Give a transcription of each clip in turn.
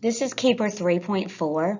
This is Keeper 3.4,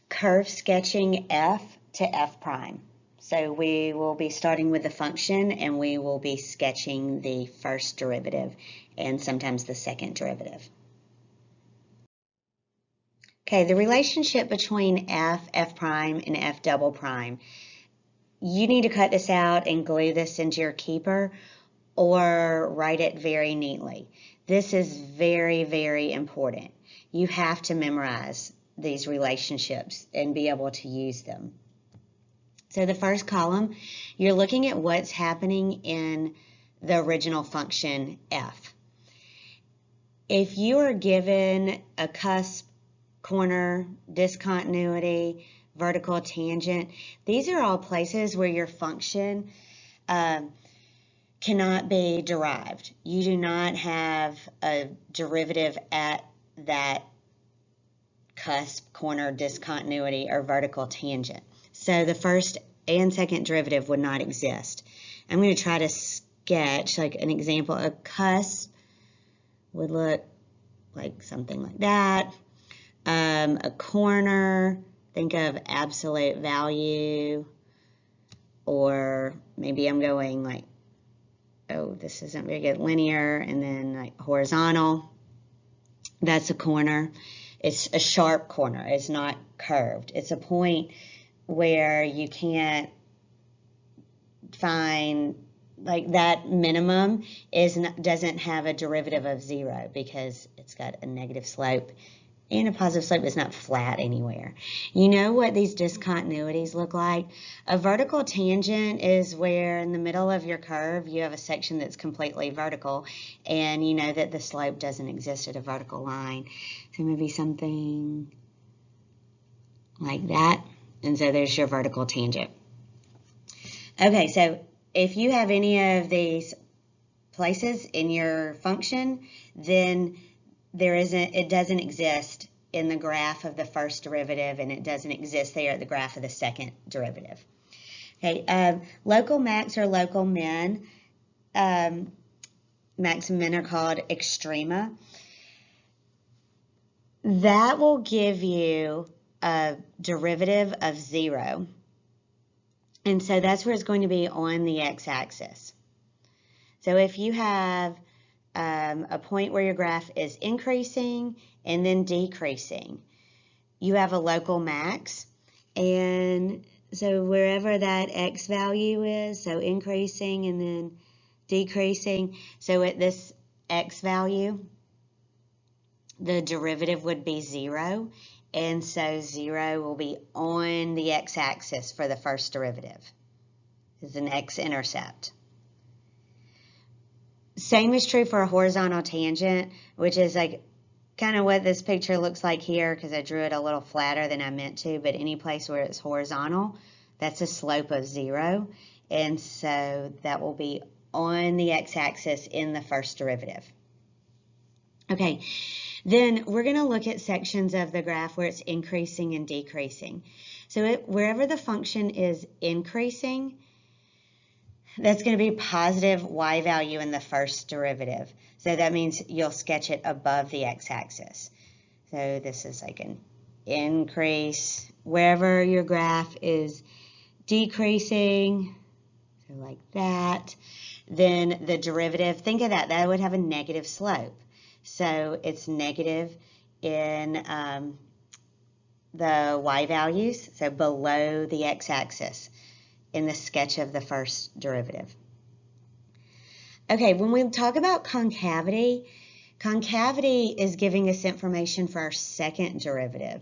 curve sketching f to f prime. So we will be starting with the function and we will be sketching the first derivative and sometimes the second derivative. Okay, the relationship between f prime, and f double prime. You need to cut this out and glue this into your Keeper or write it very neatly. This is very, very important. You have to memorize these relationships and be able to use them. So the first column, you're looking at what's happening in the original function f. If you are given a cusp, corner, discontinuity, vertical tangent, these are all places where your function cannot be derived. You do not have a derivative at that cusp, corner, discontinuity, or vertical tangent. So the first and second derivative would not exist. I'm going to try to sketch like an example. A cusp would look like something like that. A corner, think of absolute value, or maybe I'm going like, oh, this isn't very good, linear, and then like horizontal. That's a corner. It's a sharp corner. It's not curved. It's a point where you can't find, like that minimum doesn't have a derivative of 0 because it's got a negative slope and a positive slope. Is not flat anywhere. You know what these discontinuities look like? A vertical tangent is where in the middle of your curve you have a section that's completely vertical and you know that the slope doesn't exist at a vertical line. So maybe something like that. And so there's your vertical tangent. Okay, so if you have any of these places in your function, then it doesn't exist in the graph of the first derivative, and it doesn't exist there at the graph of the second derivative. Okay, local max or local min, max and min are called extrema. That will give you a derivative of 0. And so that's where it's going to be on the x-axis. So if you have a point where your graph is increasing and then decreasing, you have a local max. And so wherever that x value is, so increasing and then decreasing, so at this x value, the derivative would be 0. And so 0 will be on the x-axis for the first derivative. It's an x-intercept. Same is true for a horizontal tangent, which is like kind of what this picture looks like here because I drew it a little flatter than I meant to, but any place where it's horizontal, that's a slope of 0. And so that will be on the x-axis in the first derivative. Okay. Then we're going to look at sections of the graph where it's increasing and decreasing. So wherever the function is increasing, that's going to be positive y value in the first derivative. So that means you'll sketch it above the x-axis. So this is like an increase. Wherever your graph is decreasing, so like that, then the derivative, think of that, that would have a negative slope. So it's negative in the y values, so below the x-axis in the sketch of the first derivative. Okay, when we talk about concavity, concavity is giving us information for our second derivative.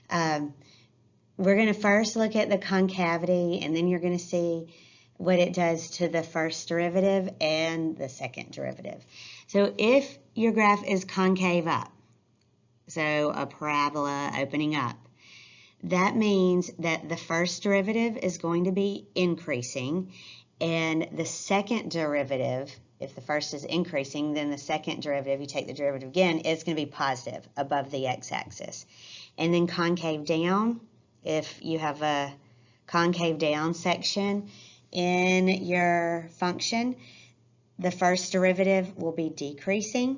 We're going to first look at the concavity, and then you're going to see what it does to the first derivative and the second derivative. So if your graph is concave up, so a parabola opening up, that means that the first derivative is going to be increasing, and the second derivative, if the first is increasing, then the second derivative, you take the derivative again, it's going to be positive above the x-axis. And then concave down, if you have a concave down section in your function, the first derivative will be decreasing.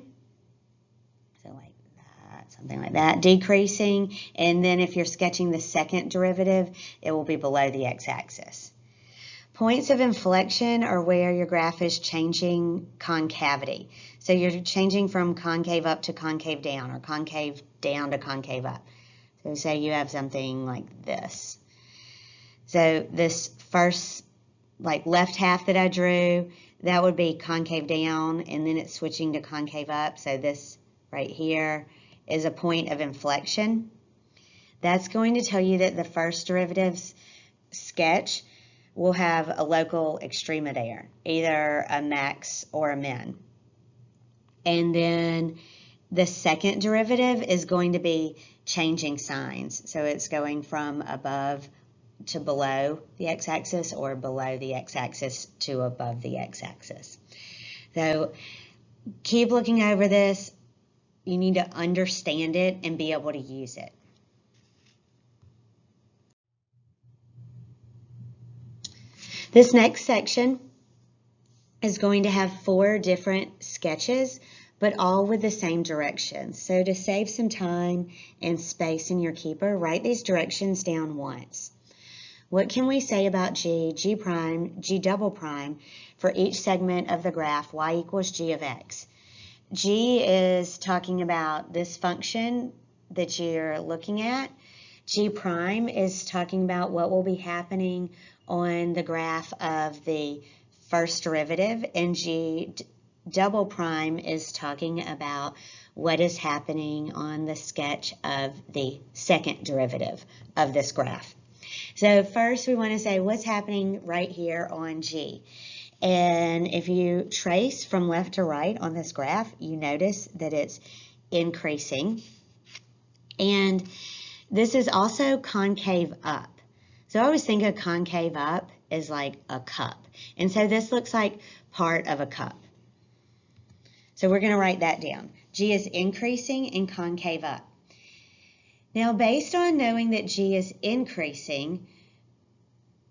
So like that. something like that, decreasing. And then if you're sketching the second derivative, it will be below the x-axis. Points of inflection are where your graph is changing concavity. So you're changing from concave up to concave down, or concave down to concave up. So say you have something like this. So this first left half that I drew, that would be concave down, and then it's switching to concave up. So this right here is a point of inflection. That's going to tell you that the first derivative's sketch will have a local extrema there, either a max or a min. And then the second derivative is going to be changing signs. So it's going from above to below the x-axis, or below the x-axis to above the x-axis. So keep looking over this. You need to understand it and be able to use it. This next section is going to have 4 different sketches, but all with the same directions. So to save some time and space in your keeper, write these directions down once. What can we say about g, g prime, g double prime for each segment of the graph y equals g of x? G is talking about this function that you're looking at. G prime is talking about what will be happening on the graph of the first derivative, and G double prime is talking about what is happening on the sketch of the second derivative of this graph. So first we want to say what's happening right here on G. And if you trace from left to right on this graph, you notice that it's increasing. And this is also concave up. So I always think of concave up as like a cup. And so this looks like part of a cup. So we're going to write that down. G is increasing and concave up. Now, based on knowing that G is increasing,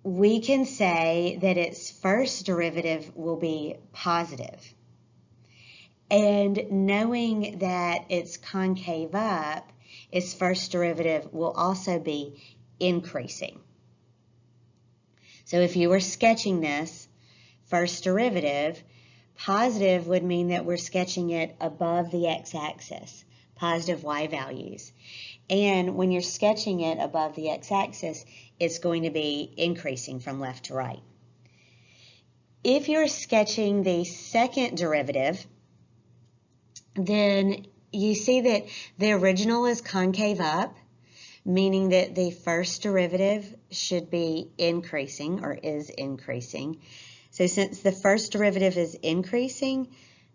we can say that its first derivative will be positive. And knowing that it's concave up, its first derivative will also be increasing. So if you were sketching this first derivative, positive would mean that we're sketching it above the x-axis, positive y values. And when you're sketching it above the x-axis, it's going to be increasing from left to right. If you're sketching the second derivative, then you see that the original is concave up, meaning that the first derivative should be increasing, or is increasing. So since the first derivative is increasing,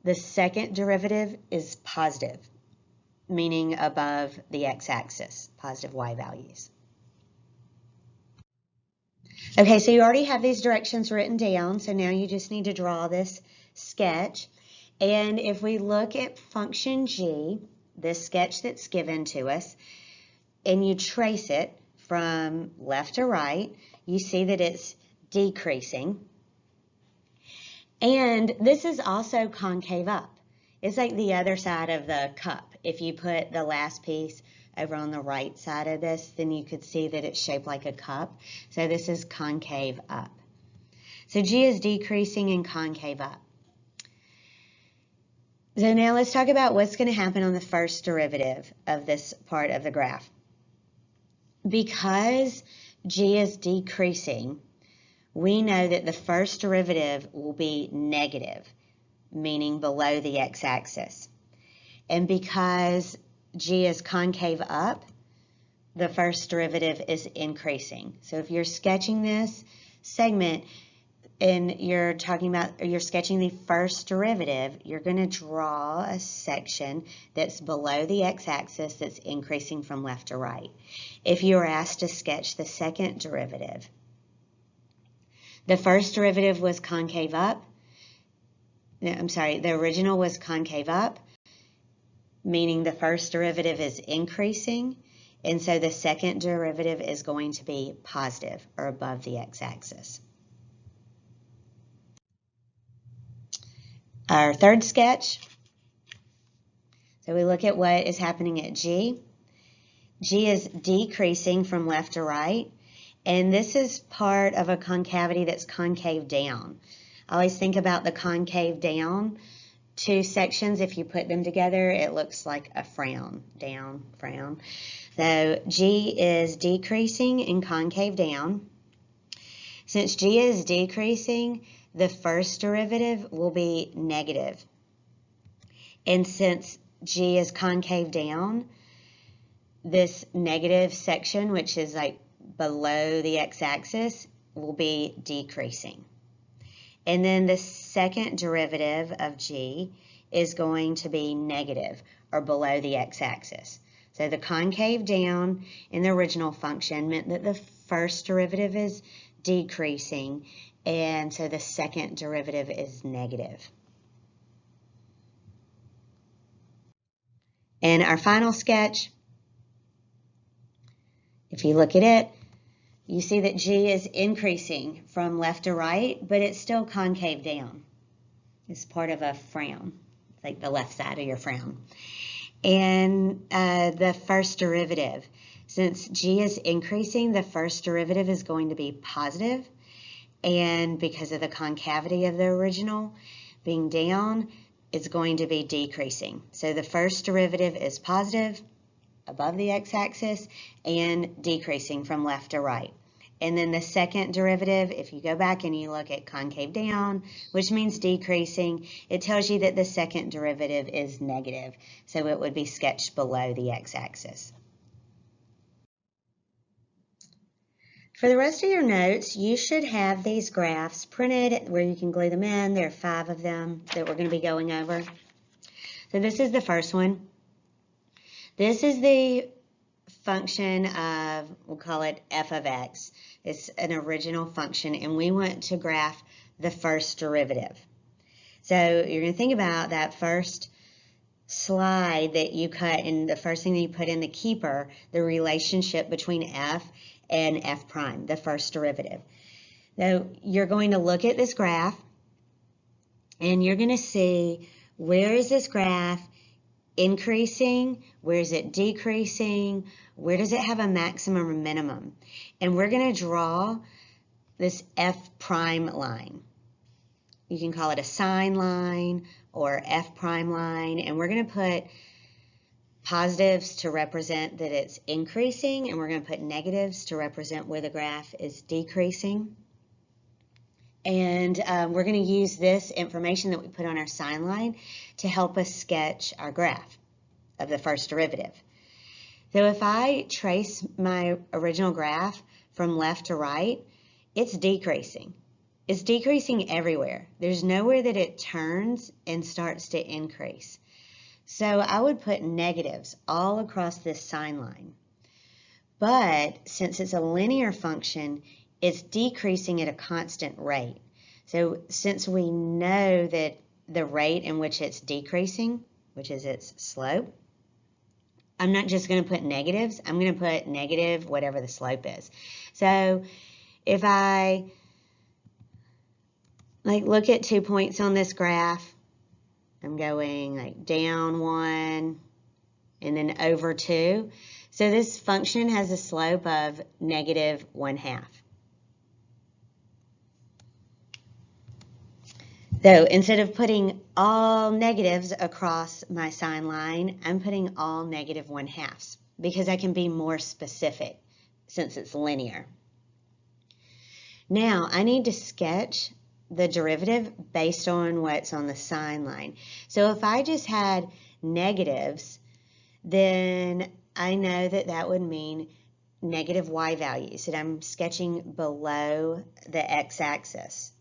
the second derivative is positive, meaning above the x-axis, positive y values. Okay, so you already have these directions written down, so now you just need to draw this sketch. And if we look at function g, this sketch that's given to us, and you trace it from left to right, you see that it's decreasing. And this is also concave up. It's like the other side of the cup. If you put the last piece over on the right side of this, then you could see that it's shaped like a cup. So this is concave up. So G is decreasing and concave up. So now let's talk about what's going to happen on the first derivative of this part of the graph. Because G is decreasing, we know that the first derivative will be negative, meaning below the x-axis. And because G is concave up, the first derivative is increasing. So if you're sketching this segment and you're sketching the first derivative, you're going to draw a section that's below the x-axis that's increasing from left to right. If you were asked to sketch the second derivative, the first derivative was concave up. The original was concave up, meaning the first derivative is increasing, and so the second derivative is going to be positive, or above the x-axis. Our third sketch, So we look at what is happening at G. G is decreasing from left to right, and this is part of a concavity that's concave down. I always think about the concave down. Two sections, if you put them together, it looks like a frown, down, frown. So G is decreasing and concave down. Since G is decreasing, the first derivative will be negative. And since G is concave down, this negative section, which is like below the x-axis, will be decreasing. And then the second derivative of G is going to be negative, or below the x-axis. So the concave down in the original function meant that the first derivative is decreasing, and so the second derivative is negative. And our final sketch, if you look at it, you see that G is increasing from left to right, but it's still concave down. It's part of a frown, like the left side of your frown. And the first derivative, since G is increasing, the first derivative is going to be positive, and because of the concavity of the original being down, it's going to be decreasing. So the first derivative is positive above the x-axis and decreasing from left to right. And then the second derivative, if you go back and you look at concave down, which means decreasing, it tells you that the second derivative is negative. So it would be sketched below the x-axis. For the rest of your notes, you should have these graphs printed where you can glue them in. There are 5 of them that we're going to be going over. So this is the first one. This is the function of, we'll call it f of x. It's an original function, and we want to graph the first derivative. So you're going to think about that first slide that you cut, and the first thing that you put in the keeper, the relationship between f and f prime, the first derivative. So you're going to look at this graph, and you're going to see, where is this graph increasing? Where is it decreasing? Where does it have a maximum or minimum? And we're going to draw this f prime line. You can call it a sine line or f prime line, and we're going to put positives to represent that it's increasing, and we're going to put negatives to represent where the graph is decreasing. And we're going to use this information that we put on our sine line to help us sketch our graph of the first derivative. So if I trace my original graph from left to right, it's decreasing. It's decreasing everywhere. There's nowhere that it turns and starts to increase. So I would put negatives all across this sine line. But since it's a linear function, it's decreasing at a constant rate. So since we know that the rate in which it's decreasing, which is its slope, I'm not just going to put negatives. I'm going to put negative whatever the slope is. So if I look at 2 points on this graph, I'm going down 1 and then over 2. So this function has a slope of negative 1/2. So instead of putting all negatives across my sine line, I'm putting all negative 1/2 because I can be more specific since it's linear. Now I need to sketch the derivative based on what's on the sine line. So if I just had negatives, then I know that that would mean negative y values, that I'm sketching below the x-axis.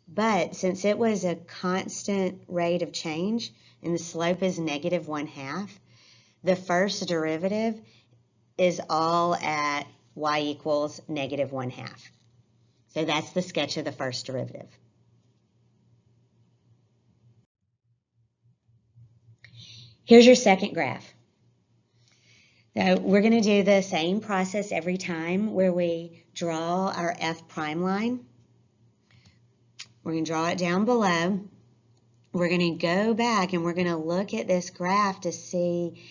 But since it was a constant rate of change and the slope is negative 1/2, the first derivative is all at y equals negative 1/2. So that's the sketch of the first derivative. Here's your second graph. So we're going to do the same process every time where we draw our f prime line. We're going to draw it down below, we're going to go back and we're going to look at this graph to see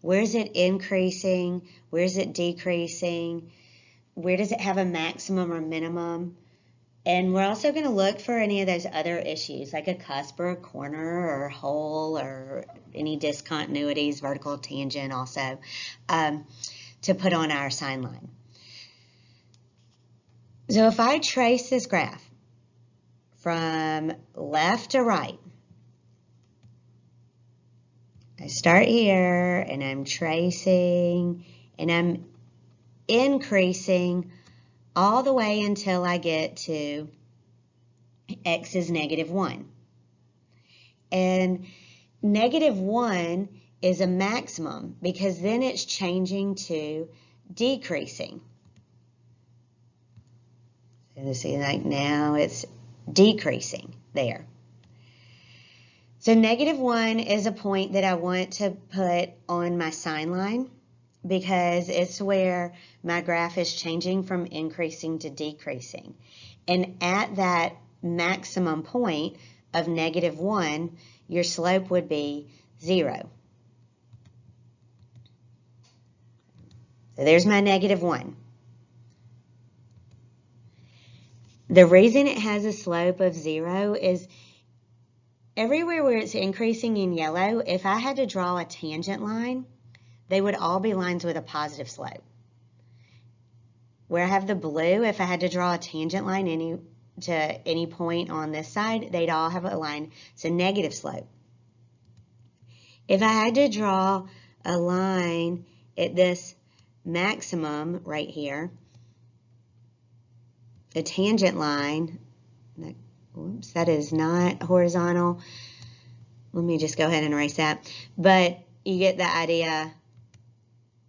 where is it increasing, where is it decreasing, where does it have a maximum or minimum. And we're also going to look for any of those other issues, like a cusp or a corner or a hole or any discontinuities, vertical tangent also, to put on our sign line. So if I trace this graph from left to right, I start here and I'm tracing and I'm increasing all the way until I get to x is -1. And -1 is a maximum because then it's changing to decreasing. So you see, like now it's decreasing there. So -1 is a point that I want to put on my sign line because it's where my graph is changing from increasing to decreasing. And at that maximum point of -1, your slope would be 0. So there's my -1. The reason it has a slope of 0 is everywhere where it's increasing in yellow, if I had to draw a tangent line, they would all be lines with a positive slope. Where I have the blue, if I had to draw a tangent line to any point on this side, they'd all have a line, so negative slope. If I had to draw a line at this maximum right here, the tangent line, whoops, that is not horizontal. Let me just go ahead and erase that. But you get the idea.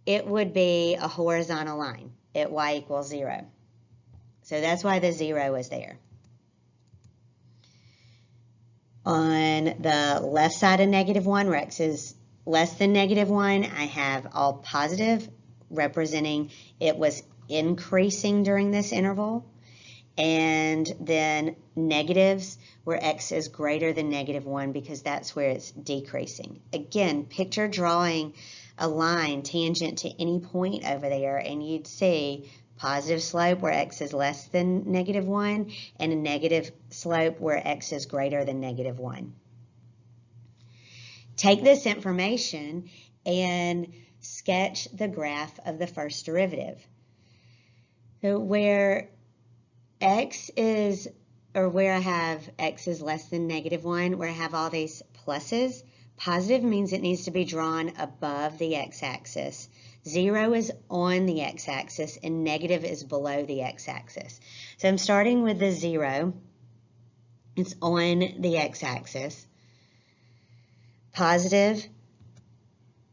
It would be a horizontal line at y equals 0. So that's why the 0 is there. On the left side of -1, where x is less than -1, I have all positive, representing it was increasing during this interval. And then negatives where x is greater than -1 because that's where it's decreasing. Again, picture drawing a line tangent to any point over there and you'd see positive slope where x is less than -1 and a negative slope where x is greater than -1. Take this information and sketch the graph of the first derivative. So where x is, or where I have x is less than -1, where I have all these pluses, positive means it needs to be drawn above the x-axis. 0 is on the x-axis and negative is below the x-axis. So I'm starting with the 0. It's on the x-axis. Positive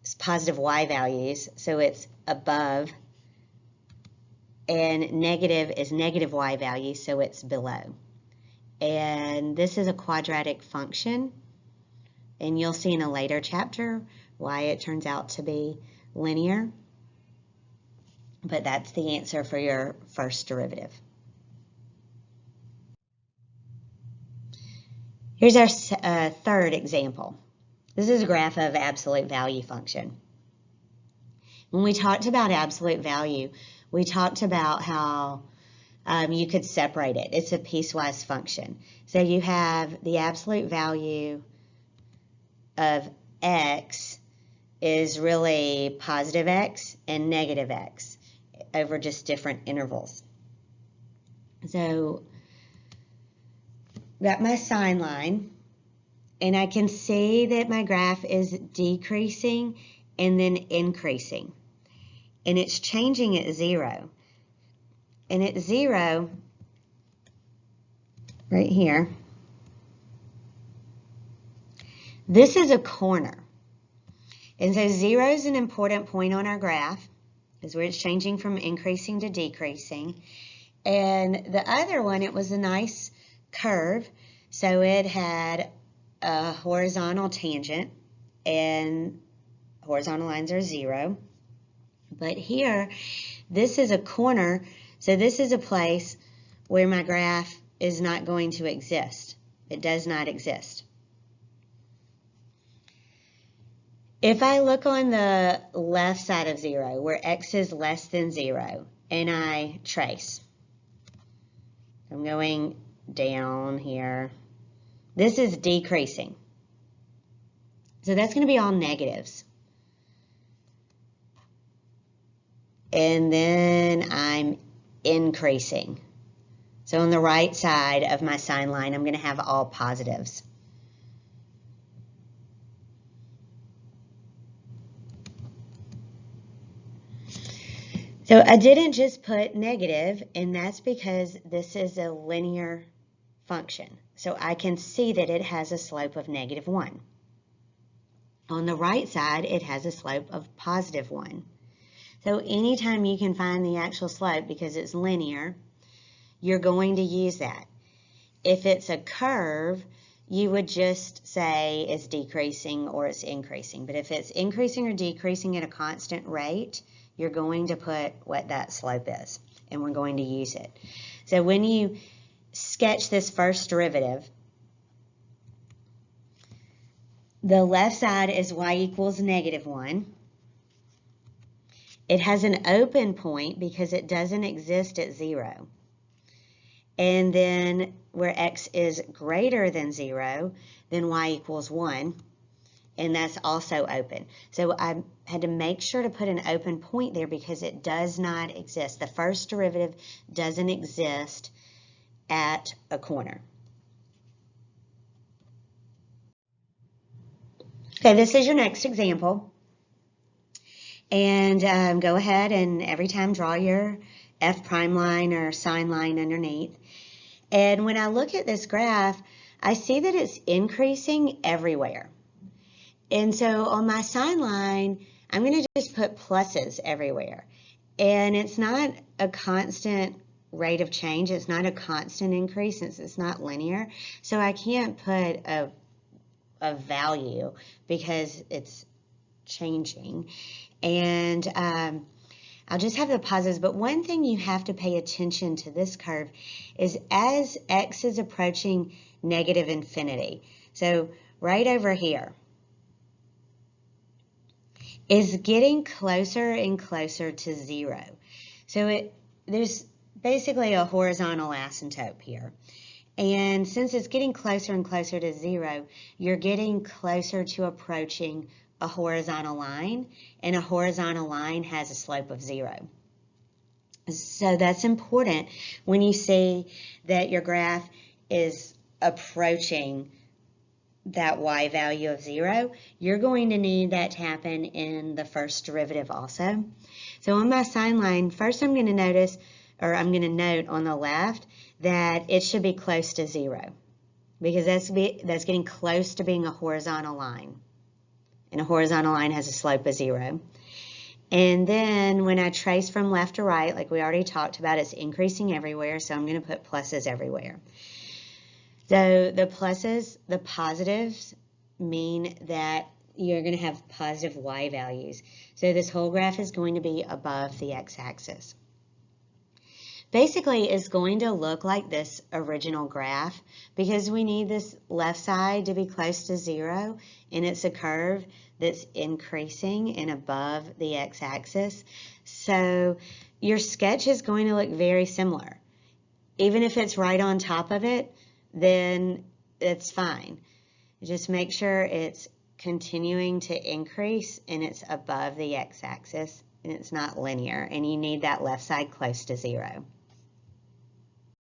is positive y values, so it's above. And negative is negative y value, so it's below. And this is a quadratic function, and you'll see in a later chapter why it turns out to be linear. But that's the answer for your first derivative. Here's our third example. This is a graph of absolute value function. When we talked about absolute value, we talked about how you could separate it. It's a piecewise function. So you have the absolute value of x is really positive x and negative x over just different intervals. So got my sign line, and I can see that my graph is decreasing and then increasing. And it's changing at 0. And at 0, right here, this is a corner. And so 0 is an important point on our graph, is where it's changing from increasing to decreasing. And the other one, it was a nice curve. So it had a horizontal tangent, and horizontal lines are 0. But here, this is a corner, so this is a place where my graph is not going to exist. It does not exist. If I look on the left side of 0, where x is less than 0, and I trace, I'm going down here. This is decreasing. So that's going to be all negatives. And then I'm increasing. So on the right side of my sign line, I'm going to have all positives. So I didn't just put negative, and that's because this is a linear function. So I can see that it has a slope of -1. On the right side, it has a slope of +1. So anytime you can find the actual slope, because it's linear, you're going to use that. If it's a curve, you would just say it's decreasing or it's increasing. But if it's increasing or decreasing at a constant rate, you're going to put what that slope is, and we're going to use it. So when you sketch this first derivative, the left side is y equals -1. It has an open point because it doesn't exist at 0. And then where x is greater than 0, then y equals 1. And that's also open. So I had to make sure to put an open point there because it does not exist. The first derivative doesn't exist at a corner. Okay, this is your next example. And go ahead and every time draw your f prime line or sign line underneath. And when I look at this graph, I see that it's increasing everywhere. And so on my sign line, I'm going to just put pluses everywhere. And it's not a constant rate of change. It's not a constant increase since it's not linear. So I can't put a value because it's changing. And I'll just have the positives. But one thing you have to pay attention to this curve is as x is approaching -infinity. So right over here is getting closer and closer to 0. So there's basically a horizontal asymptote here. And since it's getting closer and closer to 0, you're getting closer to approaching a horizontal line, and a horizontal line has a slope of 0. So that's important when you see that your graph is approaching that y value of 0. You're going to need that to happen in the first derivative also. So on my sign line, first I'm going to notice, or I'm going to note on the left, that it should be close to 0 because that's getting close to being a horizontal line. And a horizontal line has a slope of 0. And then when I trace from left to right, like we already talked about, it's increasing everywhere, so I'm going to put pluses everywhere. So the pluses, the positives, mean that you're going to have positive y values. So this whole graph is going to be above the x-axis. Basically, it's going to look like this original graph because we need this left side to be close to 0, and it's a curve that's increasing and above the x-axis. So your sketch is going to look very similar. Even if it's right on top of it, then it's fine. Just make sure it's continuing to increase and it's above the x-axis and it's not linear, and you need that left side close to 0.